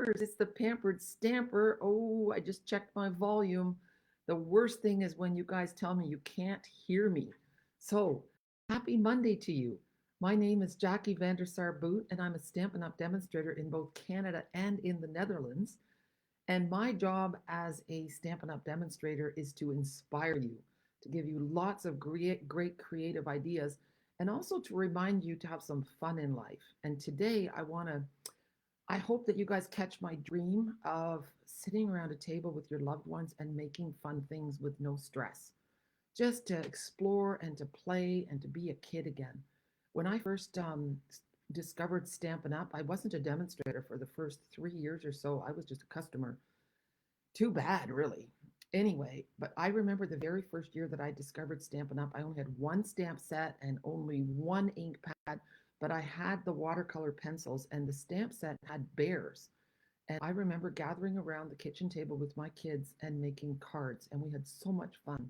Stampers, it's the Pampered Stamper. Oh, I just checked my volume. The worst thing is when you guys tell me you can't hear me. So, happy Monday to you. My name is Jackie Vandersar Boot, and I'm a Stampin' Up! Demonstrator in both Canada and in the Netherlands. And my job as a Stampin' Up! Demonstrator is to inspire you, to give you lots of great creative ideas, and also to remind you to have some fun in life. And today I hope that you guys catch my dream of sitting around a table with your loved ones and making fun things with no stress, just to explore and to play and to be a kid again. When I first discovered Stampin' Up, I wasn't a demonstrator for the first 3 years or so. I was just a customer. Too bad, really. Anyway, but I remember the very first year that I discovered Stampin' Up, I only had one stamp set and only one ink pad, but I had the watercolor pencils and the stamp set had bears. And I remember gathering around the kitchen table with my kids and making cards, and we had so much fun.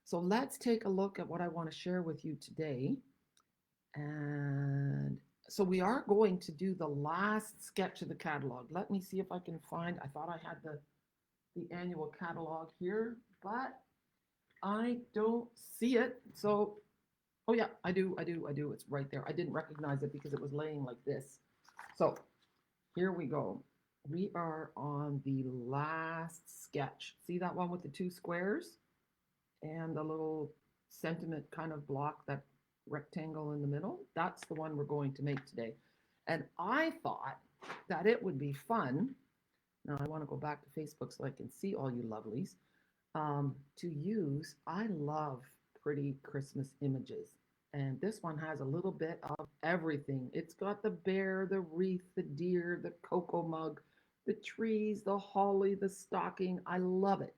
So let's take a look at what I want to share with you today. And so we are going to do the last sketch of the catalog. Let me see if I can find, I thought I had the annual catalog here, but I don't see it. So, oh yeah, I do. It's right there. I didn't recognize it because it was laying like this. So here we go. We are on the last sketch. See that one with the two squares and the little sentiment kind of block, that rectangle in the middle? That's the one we're going to make today. And I thought that it would be fun. Now I want to go back to Facebook so I can see all you lovelies. To use, I love pretty Christmas images. And this one has a little bit of everything. It's got the bear, the wreath, the deer, the cocoa mug, the trees, the holly, the stocking. I love it.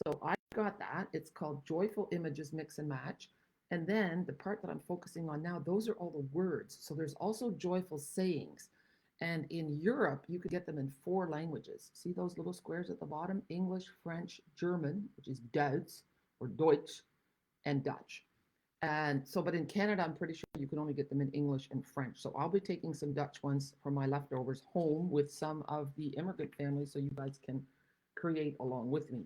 So I got that. It's called Joyful Images Mix and Match. And then the part that I'm focusing on now, those are all the words. So there's also joyful sayings. And in Europe, you could get them in 4 languages. See those little squares at the bottom? English, French, German, which is Duits or Deutsch, and Dutch. And so, but in Canada, I'm pretty sure you can only get them in English and French. So I'll be taking some Dutch ones from my leftovers home with some of the immigrant families so you guys can create along with me.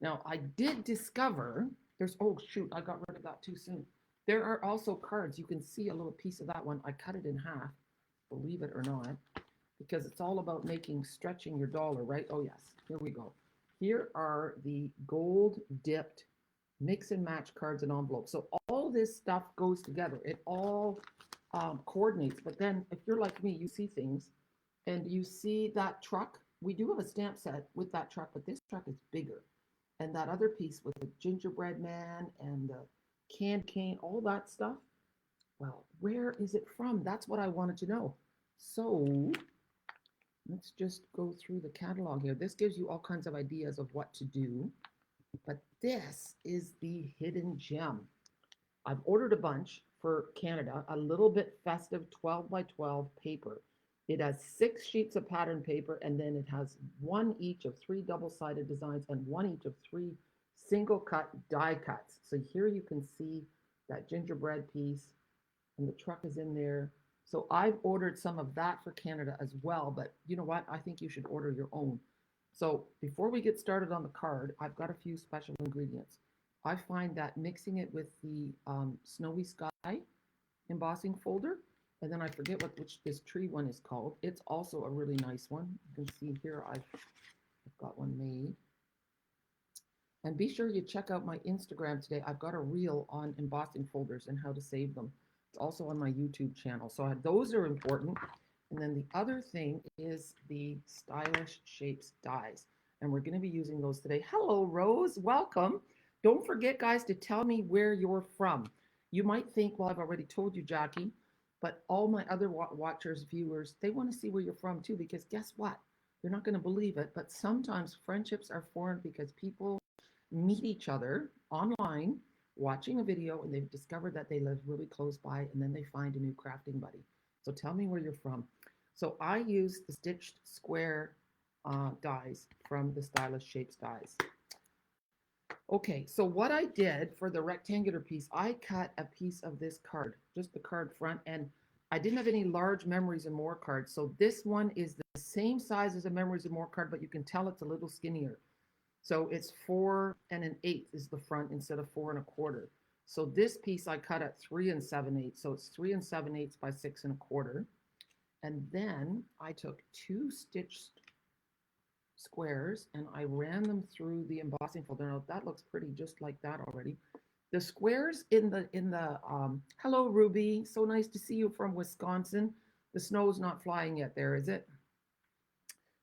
Now, I did discover there's, oh shoot, I got rid of that too soon. There are also cards. You can see a little piece of that one. I cut it in half, believe it or not, because it's all about stretching your dollar, right? Oh yes, here we go. Here are the gold dipped mix and match cards and envelopes. So all this stuff goes together. It all coordinates. But then if you're like me, you see things and you see that truck. We do have a stamp set with that truck, but this truck is bigger. And that other piece with the gingerbread man and the canned cane, all that stuff. Well, where is it from? That's what I wanted to know. So let's just go through the catalog here. This gives you all kinds of ideas of what to do. But this is the hidden gem. I've ordered a bunch for Canada, a little bit festive 12 by 12 paper. It has 6 sheets of pattern paper, and then it has 1 each of 3 double-sided designs and 1 each of 3 single cut die cuts. So here you can see that gingerbread piece, and the truck is in there. So I've ordered some of that for Canada as well, but you know what? I think you should order your own. So before we get started on the card, I've got a few special ingredients. I find that mixing it with the Snowy Sky embossing folder, and then I forget which this tree one is called. It's also a really nice one. You can see here I've got one made. And be sure you check out my Instagram today. I've got a reel on embossing folders and how to save them. It's also on my YouTube channel. So those are important. And then the other thing is the Stylish Shapes dies. And we're going to be using those today. Hello, Rose. Welcome. Don't forget, guys, to tell me where you're from. You might think, well, I've already told you, Jackie, but all my other watchers, viewers, they want to see where you're from too, because guess what? You're not going to believe it, but sometimes friendships are formed because people meet each other online, watching a video, and they've discovered that they live really close by, and then they find a new crafting buddy. So tell me where you're from. So I use the stitched square dies from the Stylish Shapes dies. Okay, so what I did for the rectangular piece, I cut a piece of this card, just the card front, and I didn't have any large Memories and More cards. So this one is the same size as a Memories and More card, but you can tell it's a little skinnier. So it's 4 1/8 is the front instead of 4 1/4. So this piece I cut at 3 7/8. So it's 3 7/8 by 6 1/4. And then I took 2 stitched squares and I ran them through the embossing folder. Now that looks pretty just like that already. The squares in the hello Ruby, so nice to see you from Wisconsin. The snow's not flying yet there, is it?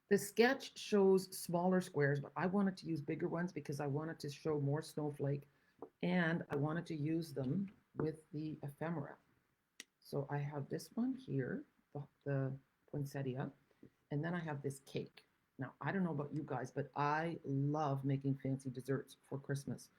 The sketch shows smaller squares, but I wanted to use bigger ones because I wanted to show more snowflake and I wanted to use them with the ephemera. So I have this one here, the poinsettia, and then I have this cake. Now, I don't know about you guys, but I love making fancy desserts for Christmas.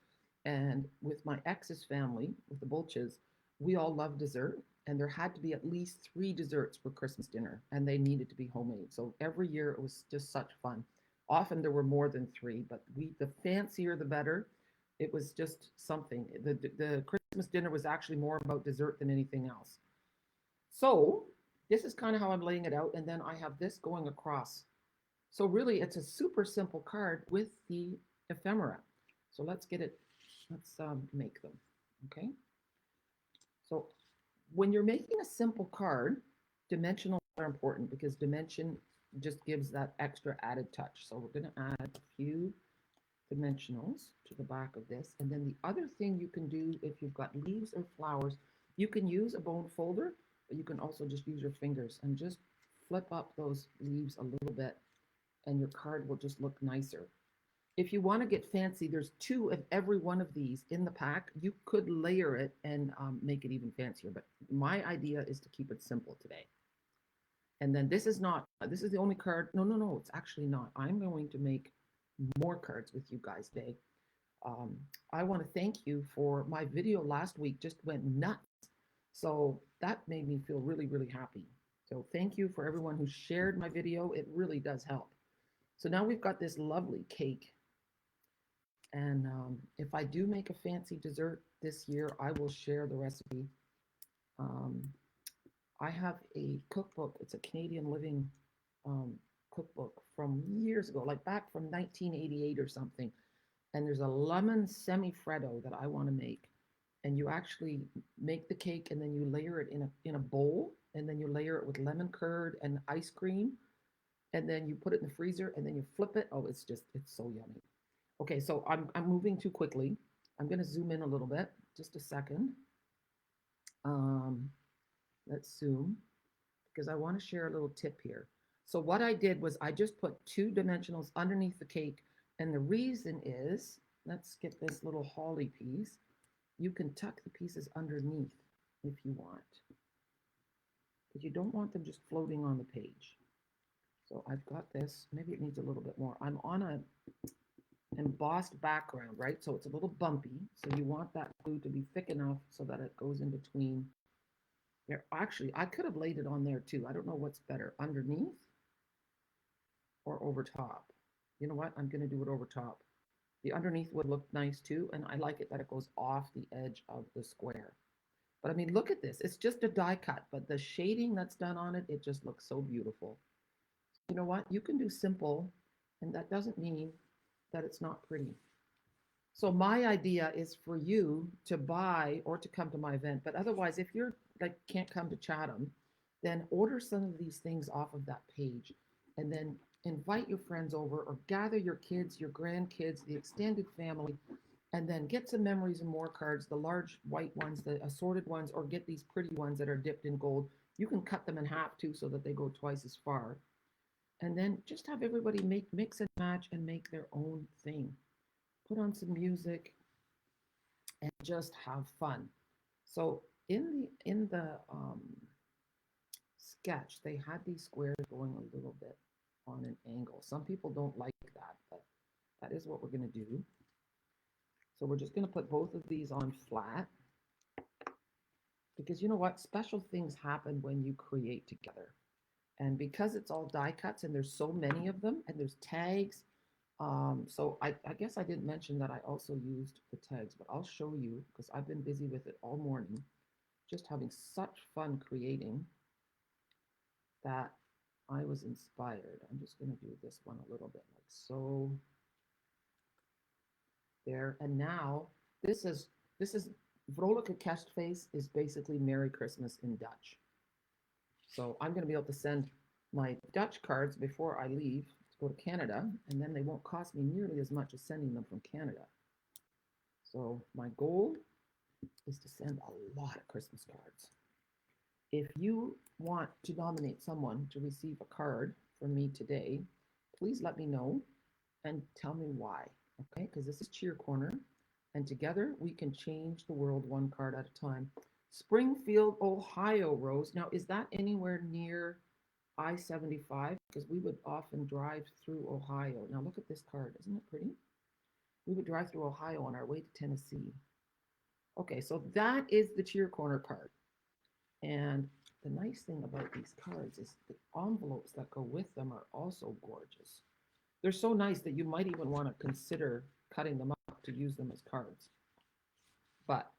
And with my ex's family, with the Bolches, we all love dessert. And there had to be at least 3 desserts for Christmas dinner, and they needed to be homemade. So every year it was just such fun. Often there were more than 3, but the fancier the better. It was just something. The Christmas dinner was actually more about dessert than anything else. So this is kind of how I'm laying it out, and then I have this going across. So really, it's a super simple card with the ephemera. So let's get it. Let's make them. Okay. So when you're making a simple card, dimensionals are important because dimension just gives that extra added touch. So we're going to add a few dimensionals to the back of this. And then the other thing you can do if you've got leaves or flowers, you can use a bone folder, but you can also just use your fingers and just flip up those leaves a little bit and your card will just look nicer. If you want to get fancy, there's 2 of every one of these in the pack. You could layer it and make it even fancier, but my idea is to keep it simple today. And then this is the only card. No, it's actually not. I'm going to make more cards with you guys today. I want to thank you for my video last week just went nuts. So that made me feel really, really happy. So thank you for everyone who shared my video. It really does help. So now we've got this lovely cake. And if I do make a fancy dessert this year, I will share the recipe. I have a cookbook. It's a Canadian Living cookbook from years ago, like back from 1988 or something. And there's a lemon semi-freddo that I want to make. And you actually make the cake and then you layer it in a bowl. And then you layer it with lemon curd and ice cream. And then you put it in the freezer and then you flip it. Oh, it's so yummy. Okay, so I'm moving too quickly. I'm going to zoom in a little bit, just a second. Let's zoom because I want to share a little tip here. So what I did was I just put 2 dimensionals underneath the cake. And the reason is, let's get this little holly piece. You can tuck the pieces underneath if you want. But you don't want them just floating on the page. So I've got this. Maybe it needs a little bit more. I'm on a embossed background, right? So it's a little bumpy. So you want that glue to be thick enough so that it goes in between. There, actually, I could have laid it on there too. I don't know what's better, underneath or over top. You know what? I'm going to do it over top. The underneath would look nice too, and I like it that it goes off the edge of the square. But I mean, look at this. It's just a die cut, but the shading that's done on it, it just looks so beautiful. You know what? You can do simple, and that doesn't mean that it's not pretty. So my idea is for you to buy or to come to my event, but otherwise, if you're like can't come to Chatham, then order some of these things off of that page and then invite your friends over or gather your kids, your grandkids, the extended family, and then get some Memories and More cards, the large white ones, the assorted ones, or get these pretty ones that are dipped in gold. You can cut them in half too so that they go twice as far. And then just have everybody mix and match and make their own thing. Put on some music and just have fun. So in the sketch, they had these squares going a little bit on an angle. Some people don't like that, but that is what we're going to do. So we're just going to put both of these on flat because you know what? Special things happen when you create together. And because it's all die cuts and there's so many of them and there's tags, so I guess I didn't mention that I also used the tags, but I'll show you because I've been busy with it all morning, just having such fun creating. that I was inspired. I'm just going to do this one a little bit like so. There. And now this is Vrolijke Kerstfeest is basically Merry Christmas in Dutch. So I'm going to be able to send my Dutch cards before I leave to go to Canada, and then they won't cost me nearly as much as sending them from Canada. So my goal is to send a lot of Christmas cards. If you want to nominate someone to receive a card from me today, please let me know and tell me why. Okay, because this is Cheer Corner, and together we can change the world one card at a time. Springfield, Ohio, Rose. Now, is that anywhere near I-75? Because we would often drive through Ohio. Now, look at this card. Isn't it pretty? We would drive through Ohio on our way to Tennessee. Okay, so that is the Cheer Corner card. And the nice thing about these cards is the envelopes that go with them are also gorgeous. They're so nice that you might even want to consider cutting them up to use them as cards. But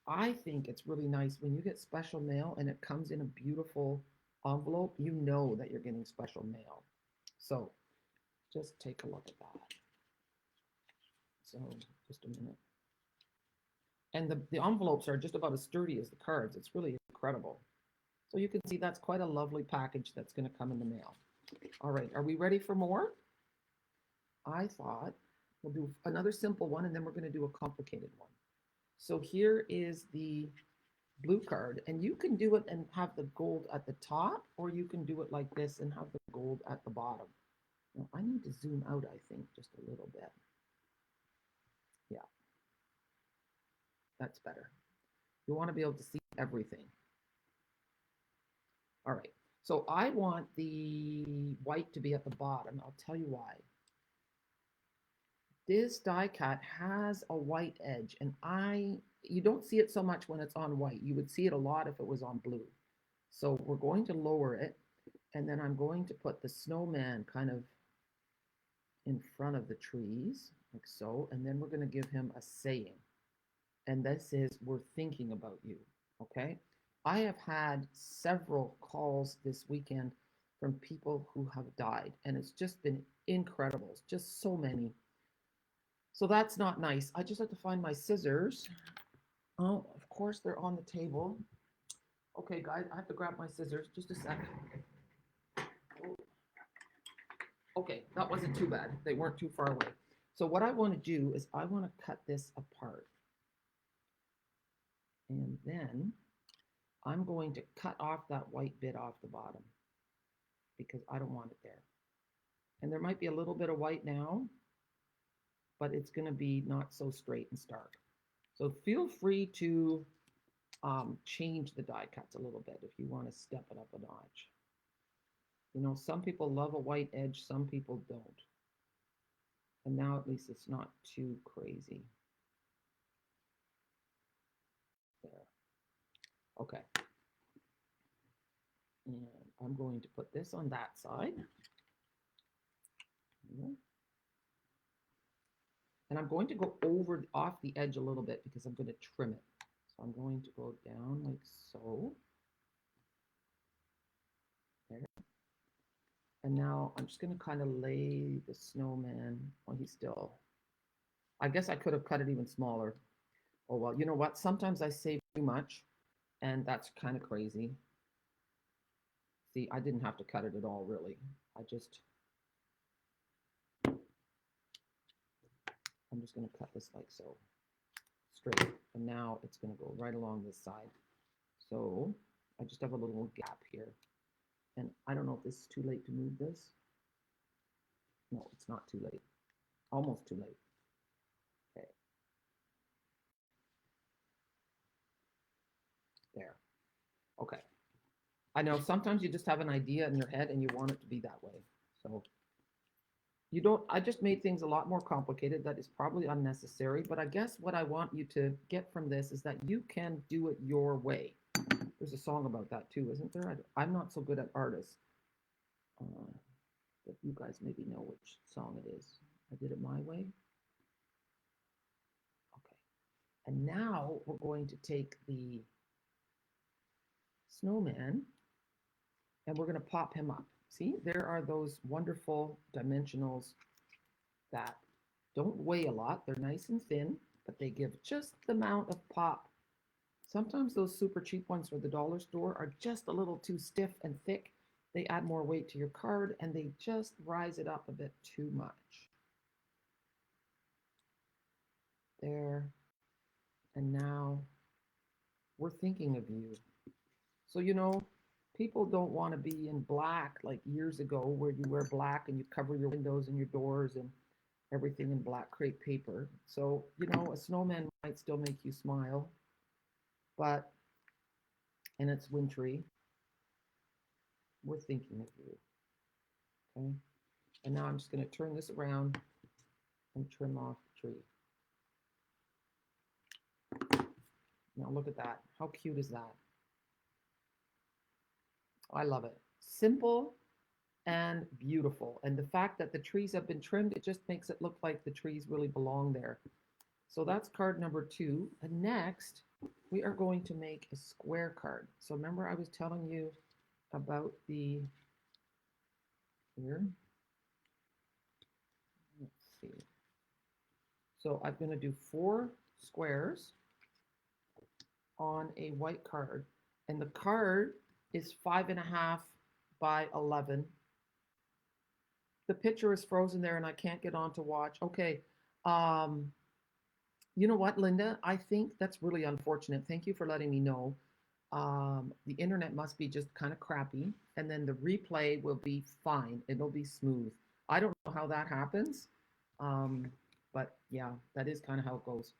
I think it's really nice when you get special mail and it comes in a beautiful envelope, you know that you're getting special mail. So just take a look at that. So just a minute. And the envelopes are just about as sturdy as the cards. It's really incredible. So you can see that's quite a lovely package that's going to come in the mail. All right, are we ready for more? I thought we'll do another simple one and then we're going to do a complicated one. So here is the blue card, and you can do it and have the gold at the top, or you can do it like this and have the gold at the bottom. Now I need to zoom out, I think, just a little bit. Yeah, that's better. You want to be able to see everything. All right, so I want the white to be at the bottom. I'll tell you why. This die cut has a white edge, and you don't see it so much when it's on white. You would see it a lot if it was on blue. So we're going to lower it, and then I'm going to put the snowman kind of in front of the trees, like so, and then we're going to give him a saying. And this is, we're thinking about you, okay? I have had several calls this weekend from people who have died, and it's just been incredible. It's just so many. So that's not nice. I just have to find my scissors. Oh, of course they're on the table. Okay, guys, I have to grab my scissors. Just a sec. Okay, that wasn't too bad. They weren't too far away. So what I want to do is I want to cut this apart. And then I'm going to cut off that white bit off the bottom because I don't want it there. And there might be a little bit of white now, but it's going to be not so straight and stark. So feel free to change the die cuts a little bit if you want to step it up a notch. You know, some people love a white edge, some people don't. And now at least it's not too crazy. There. Okay. And I'm going to put this on that side. And I'm going to go over off the edge a little bit because I'm going to trim it. So I'm going to go down like so. There. And now I'm just going to kind of lay the snowman while he's still. I guess I could have cut it even smaller. Oh, well, you know what? Sometimes I save too much, and that's kind of crazy. See, I didn't have to cut it at all, really. I'm just going to cut this like so, straight. And now it's going to go right along this side. So I just have a little gap here. And I don't know if this is too late to move this. No, it's not too late. Almost too late. Okay. There. Okay. I know sometimes you just have an idea in your head and you want it to be that way. So you don't, I just made things a lot more complicated. That is probably unnecessary, but I guess what I want you to get from this is that you can do it your way. There's a song about that too, isn't there? I'm not so good at artists, but you guys maybe know which song it is. I did it my way. Okay. And now we're going to take the snowman and we're going to pop him up. See, there are those wonderful dimensionals that don't weigh a lot. They're nice and thin, but they give just the amount of pop. Sometimes those super cheap ones for the dollar store are just a little too stiff and thick. They add more weight to your card and they just rise it up a bit too much. There. And now we're thinking of you. So, people don't want to be in black like years ago where you wear black and you cover your windows and your doors and everything in black crepe paper. So, a snowman might still make you smile, but, and it's wintry, we're thinking of you. Okay. And now I'm just going to turn this around and trim off the tree. Now look at that. How cute is that? I love it. Simple and beautiful. And the fact that the trees have been trimmed, it just makes it look like the trees really belong there. So that's card number 2. And next, we are going to make a square card. So remember I was telling you about here. Let's see. So I'm going to do 4 squares on a white card. And the card is 5.5 by 11. The picture is frozen there and I can't get on to watch. Okay. You know what, Linda? I think that's really unfortunate. Thank you for letting me know. The internet must be just kind of crappy, and then the replay will be fine. It'll be smooth. I don't know how that happens, but yeah, that is kind of how it goes.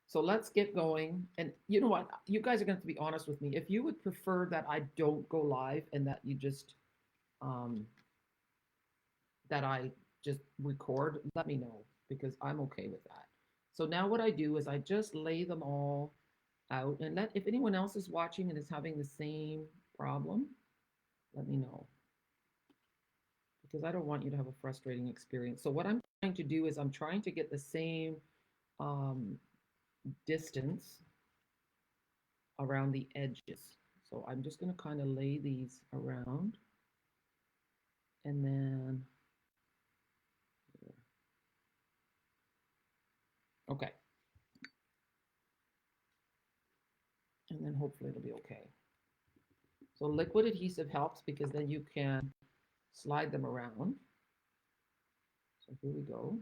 So let's get going. And you know what? You guys are going to have to be honest with me. If you would prefer that I don't go live and that you just um, that I just record, let me know because I'm okay with that. So now what I do is I just lay them all out and let if anyone else is watching and is having the same problem, let me know because I don't want you to have a frustrating experience. So what I'm trying to do is I'm trying to get the same um, distance around the edges. So I'm just going to kind of lay these around and then okay. And then hopefully it'll be okay. So liquid adhesive helps because then you can slide them around. So here we go.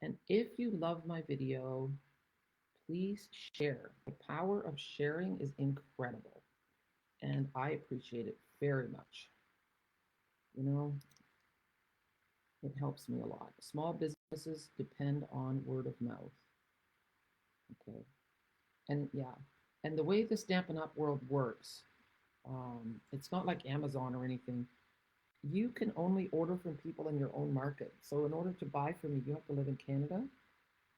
And if you love my video, please share. The power of sharing is incredible. And I appreciate it very much. It helps me a lot. Small businesses depend on word of mouth. Okay. And yeah, and the way the Stampin' Up world works, it's not like Amazon or anything. You can only order from people in your own market. So in order to buy from me, you have to live in Canada,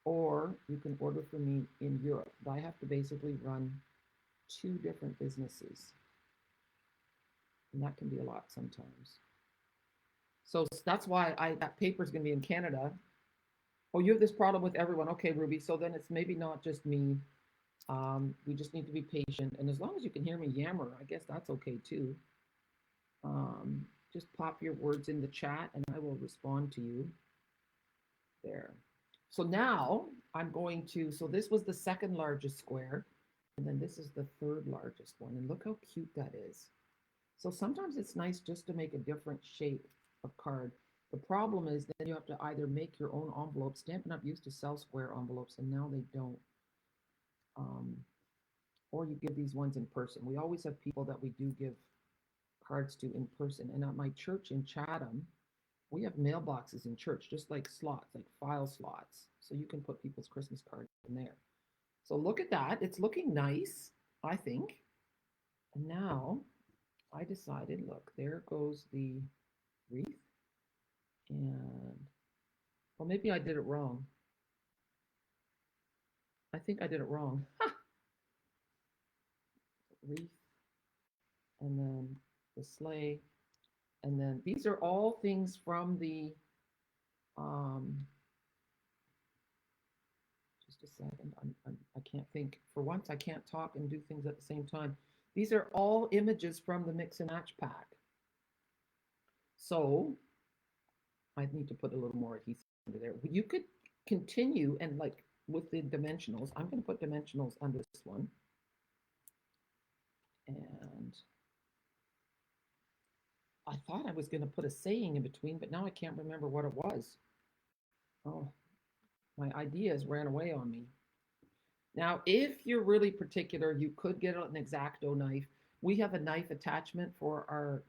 or you can order from me in Europe. I have to basically run 2 different businesses. And that can be a lot sometimes. So that's why that paper is going to be in Canada. Oh, you have this problem with everyone. Okay, Ruby. So then it's maybe not just me. We just need to be patient. And as long as you can hear me yammer, I guess that's okay too. Just pop your words in the chat and I will respond to you. There. So now I'm going to, so this was the second largest square. And then this is the third largest one. And look how cute that is. So sometimes it's nice just to make a different shape of card. The problem is then you have to either make your own envelopes. Stampin' Up used to sell square envelopes and now they don't. Or you give these ones in person. We always have people that we do give cards to in person. And at my church in Chatham, we have mailboxes in church, just like slots, like file slots. So you can put people's Christmas cards in there. So look at that. It's looking nice, I think. And now I decided, look, there goes the wreath. And, well, maybe I did it wrong. I think I did it wrong. Wreath. And then the sleigh. And then these are all things from the, just a second, I can't think. For once, I can't talk and do things at the same time. These are all images from the Mix and Match pack. So I need to put a little more adhesive under there. You could continue and like with the dimensionals, I'm going to put dimensionals under this one. And I thought I was going to put a saying in between, but now I can't remember what it was. Oh, my ideas ran away on me. Now, if you're really particular, you could get an X-Acto knife. We have a knife attachment for our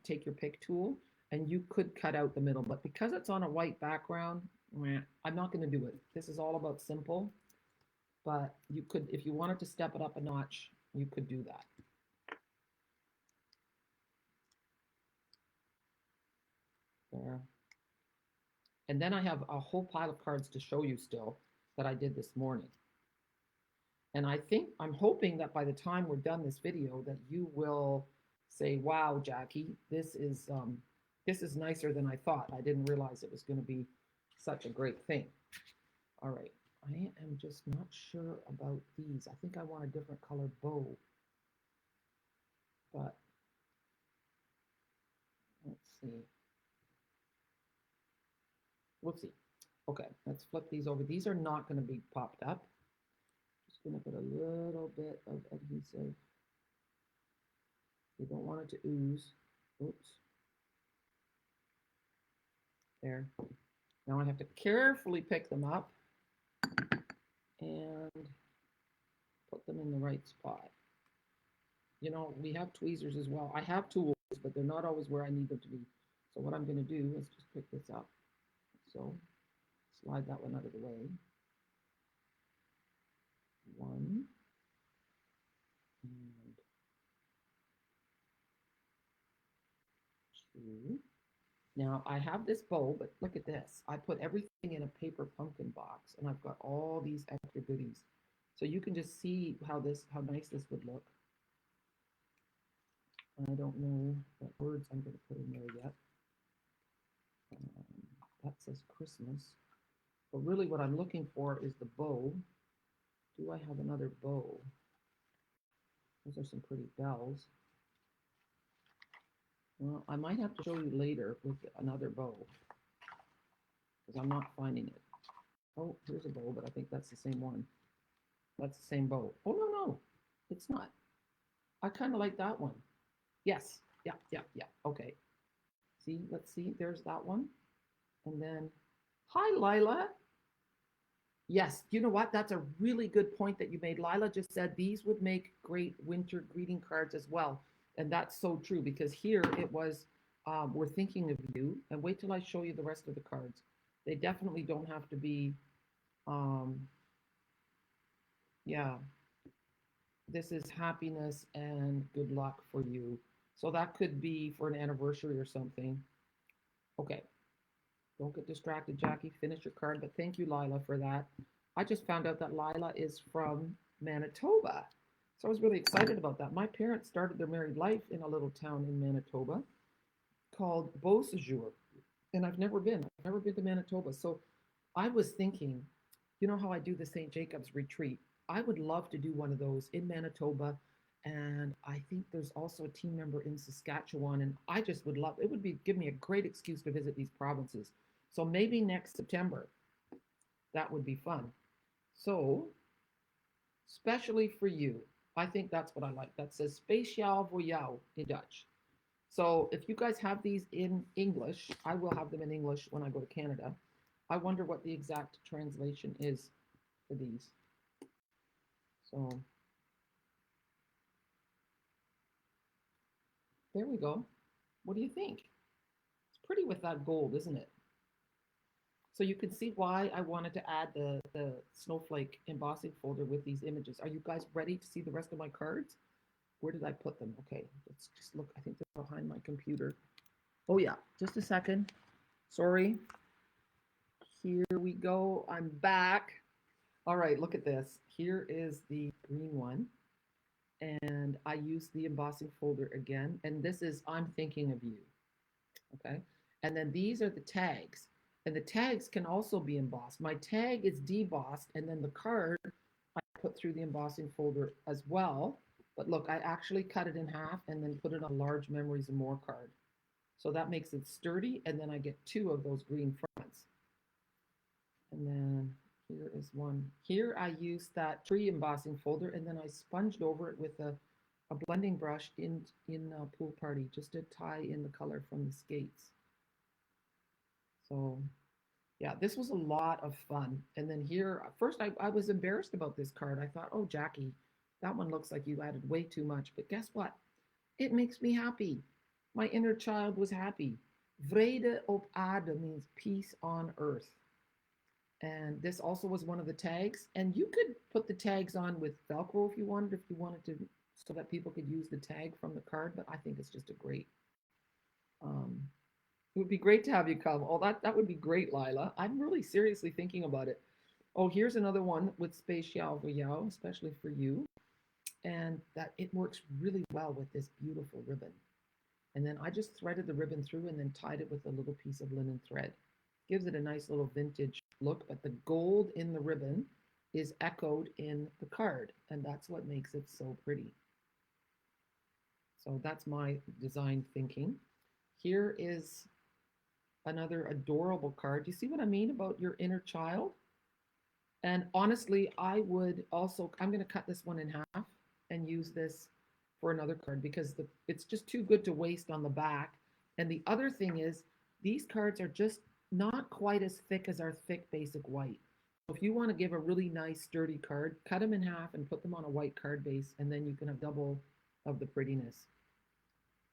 take your pick tool, and you could cut out the middle. But because it's on a white background, I'm not going to do it. This is all about simple. But you could, if you wanted to step it up a notch, you could do that. There. And then I have a whole pile of cards to show you still that I did this morning. And I think, I'm hoping that by the time we're done this video that you will say, wow, Jackie, this is nicer than I thought. I didn't realize it was going to be such a great thing. All right, I am just not sure about these. I think I want a different color bow. But let's see. We'll see. Okay, let's flip these over. These are not going to be popped up. Just going to put a little bit of adhesive. You don't want it to ooze. Oops. There. Now I have to carefully pick them up and put them in the right spot. You know, we have tweezers as well. I have tools, but they're not always where I need them to be. So what I'm going to do is just pick this up. So slide that one out of the way. 1 and 2. Now I have this bow, but look at this. I put everything in a paper pumpkin box, and I've got all these extra goodies. So you can just see how nice this would look. I don't know what words I'm going to put in there yet. That says Christmas. But really what I'm looking for is the bow. Do I have another bow? Those are some pretty bells. Well, I might have to show you later with another bow because I'm not finding it. Oh, here's a bow, but I think that's the same one. That's the same bow. Oh, no, it's not. I kind of like that one. Yes, yeah. Okay. See, let's see. There's that one. And then, hi, Lila. Yes, you know what? That's a really good point that you made. Lila just said these would make great winter greeting cards as well. And that's so true because here it was, we're thinking of you. And wait till I show you the rest of the cards. They definitely don't have to be, yeah. This is happiness and good luck for you. So that could be for an anniversary or something. Okay. Don't get distracted, Jackie. Finish your card. But thank you, Lila, for that. I just found out that Lila is from Manitoba. So I was really excited about that. My parents started their married life in a little town in Manitoba called Beausejour. And I've never been. I've never been to Manitoba. So I was thinking, you know how I do the St. Jacob's retreat? I would love to do one of those in Manitoba. And I think there's also a team member in Saskatchewan. And I just would love, it would be give me a great excuse to visit these provinces. So maybe next September, that would be fun. So, especially for you, I think that's what I like. That says Speciaal voor jou in Dutch. So if you guys have these in English, I will have them in English when I go to Canada. I wonder what the exact translation is for these. So there we go. What do you think? It's pretty with that gold, isn't it? So you can see why I wanted to add the snowflake embossing folder with these images. Are you guys ready to see the rest of my cards? Where did I put them? Okay, let's just look. I think they're behind my computer. Oh yeah, just a second. Sorry. Here we go. I'm back. All right, look at this. Here is the green one. And I use the embossing folder again. And this is I'm thinking of you. Okay. And then these are the tags. And the tags can also be embossed. My tag is debossed, and then the card I put through the embossing folder as well. But look, I actually cut it in half and then put it on a large Memories and More card. So that makes it sturdy, and then I get two of those green fronts. And then here is one. Here I used that tree embossing folder, and then I sponged over it with a blending brush in Pool Party just to tie in the color from the skates. So yeah, this was a lot of fun. And then here, first I was embarrassed about this card. I thought, oh, Jackie, that one looks like you added way too much. But guess what? It makes me happy. My inner child was happy. Vrede op aarde means peace on earth. And this also was one of the tags. And you could put the tags on with Velcro if you wanted to, so that people could use the tag from the card. But I think it's just a great. Um, it would be great to have you come. Oh, that would be great, Lila. I'm really seriously thinking about it. Oh, here's another one with Spatial Voyage, especially for you. And that it works really well with this beautiful ribbon. And then I just threaded the ribbon through and then tied it with a little piece of linen thread. Gives it a nice little vintage look, but the gold in the ribbon is echoed in the card, and that's what makes it so pretty. So that's my design thinking. Here is another adorable card. You see what I mean about your inner child? And honestly, I would also, I'm going to cut this one in half and use this for another card because it's just too good to waste on the back. And the other thing is, these cards are just not quite as thick as our thick basic white. So if you want to give a really nice sturdy card, cut them in half and put them on a white card base, and then you can have double of the prettiness.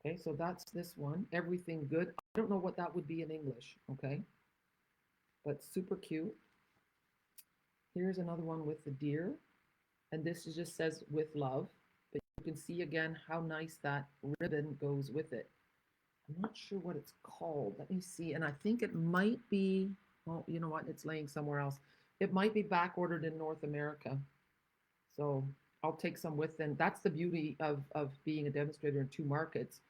Okay, so that's this one. Everything good. I don't know what that would be in English, okay? But super cute. Here's another one with the deer. And this just says with love. But you can see again how nice that ribbon goes with it. I'm not sure what it's called. Let me see. And I think it might be, well, you know what? It's laying somewhere else. It might be back ordered in North America. So I'll take some with them. That's the beauty of being a demonstrator in two markets.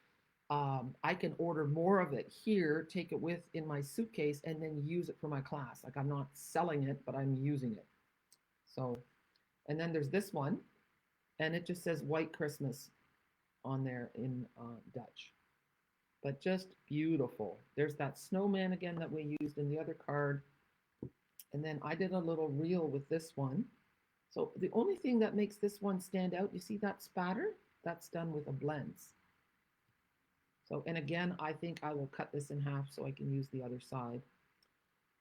I can order more of it here, take it with in my suitcase, and then use it for my class. Like I'm not selling it, but I'm using it. So, and then there's this one, and it just says White Christmas on there in Dutch. But just beautiful. There's that snowman again that we used in the other card. And then I did a little reel with this one. So the only thing that makes this one stand out, you see that spatter? That's done with a blends. So, and again, I think I will cut this in half so I can use the other side.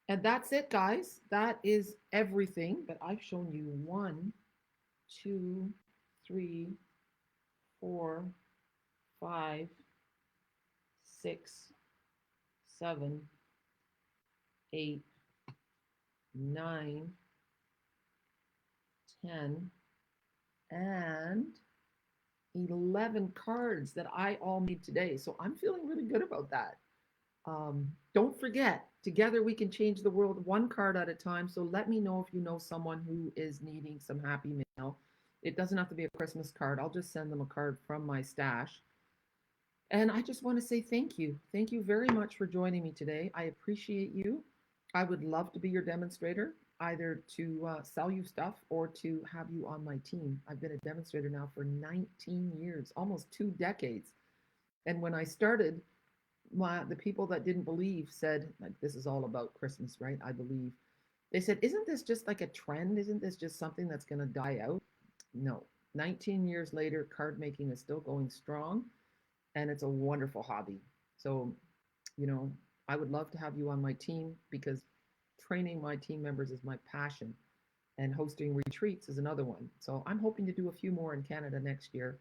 And that's it, guys. That is everything. But I've shown you 1, 2, 3, 4, 5, 6, 7, 8, 9, 10, and 11 cards that I all made today. So I'm feeling really good about that. Don't forget, together we can change the world one card at a time. So let me know if you know someone who is needing some happy mail. It doesn't have to be a Christmas card. I'll just send them a card from my stash. And I just want to say thank you. Thank you very much for joining me today. I appreciate you. I would love to be your demonstrator, either to sell you stuff or to have you on my team. I've been a demonstrator now for 19 years, almost 2 decades. And when I started, the people that didn't believe said, like, this is all about Christmas, right? I believe. They said, isn't this just like a trend? Isn't this just something that's going to die out? No. 19 years later, card making is still going strong, and it's a wonderful hobby. So, you know, I would love to have you on my team because training my team members is my passion, and hosting retreats is another one. So I'm hoping to do a few more in Canada next year.